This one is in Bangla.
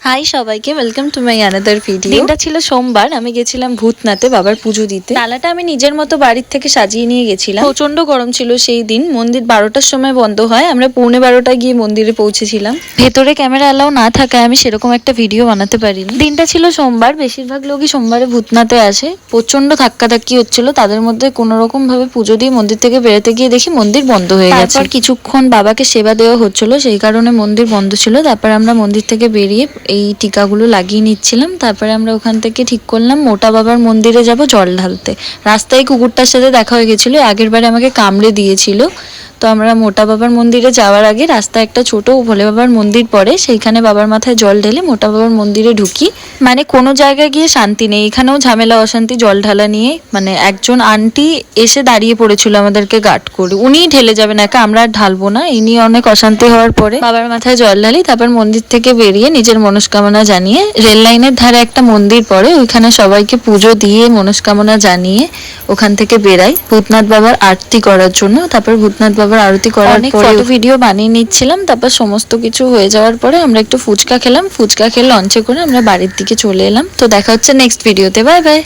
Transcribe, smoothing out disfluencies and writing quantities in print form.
হাই সবাইকে, welcome to my another video. দিনটা ছিল সোমবার, আমি গেছিলাম ভূতনাথে বাবার পুজো দিতে। ডালাটা আমি নিজের মতো বাড়ির থেকে সাজিয়ে নিয়ে গেছিলাম। প্রচন্ড গরম ছিল সেই দিন। মন্দির 12টার সময় বন্ধ হয়, আমরা 11:15টায় গিয়ে মন্দিরে পৌঁছেছিলাম। ভেতরে ক্যামেরা অ্যালাউ না থাকায় আমি সেরকম একটা ভিডিও বানাতে পারিনি। দিনটা ছিল সোমবার, বেশিরভাগ লোকই সোমবারে ভূতনাথে আসে। প্রচন্ড ধাক্কাধাক্কি হচ্ছিল, তাদের মধ্যে কোনো রকম ভাবে পুজো দিয়ে মন্দির থেকে বেরোতে গিয়ে দেখি মন্দির বন্ধ হয়ে গেছে। তারপর কিছুক্ষণ বাবাকে সেবা দেওয়া হচ্ছিল, সেই কারণে মন্দির বন্ধ ছিল। তারপর আমরা মন্দির থেকে বেরিয়ে এই টিকাগুলো লাগিয়ে নিচ্ছিলাম। তারপরে আমরা ওখান থেকে ঠিক করলাম মোটা বাবার মন্দিরে যাব জল ঢালতে। রাস্তায় কুকুরটার সাথে দেখা হয়ে গেছিল, আগের বারে আমাকে কামড়ে দিয়েছিল। তো আমরা মোটা বাবার মন্দিরে যাওয়ার আগে রাস্তায় একটা ছোট ভোলে বাবার মন্দির পড়ে, সেইখানে বাবার মাথায় জল ঢেলে মোটা বাবার মন্দিরে ঢুকি। মানে কোনো জায়গায় গিয়ে শান্তি নেই, এখানেও ঝামেলা অশান্তি জল ঢালা নিয়ে। মানে একজন আন্টি এসে দাঁড়িয়ে পড়েছিল আমাদেরকে গার্ড করে, উনিই ঢেলে যাবেন একা, আমরা আর ঢালবো না। এই নিয়ে অনেক অশান্তি হওয়ার পরে বাবার মাথায় জল ঢালি। তারপর মন্দির থেকে বেরিয়ে নিজের মনস্কামনা জানিয়ে রেল লাইনের ধারে একটা মন্দির পড়ে, ওইখানে সবাইকে পুজো দিয়ে মনস্কামনা জানিয়ে ওখান থেকে বেরাই ভূতনাথ বাবার আরতি করার জন্য। তারপর ভূতনাথ বাবার আরতি করার পরে ফটো ভিডিও বানিয়ে নিচ্ছিলাম। তারপর সমস্ত কিছু হয়ে যাওয়ার পরে আমরা একটু ফুচকা খেলাম, ফুচকা খেয়ে লঞ্চে করে আমরা বাড়ির দিকে চলে এলাম। তো দেখা হচ্ছে নেক্সট ভিডিওতে, বাই বাই।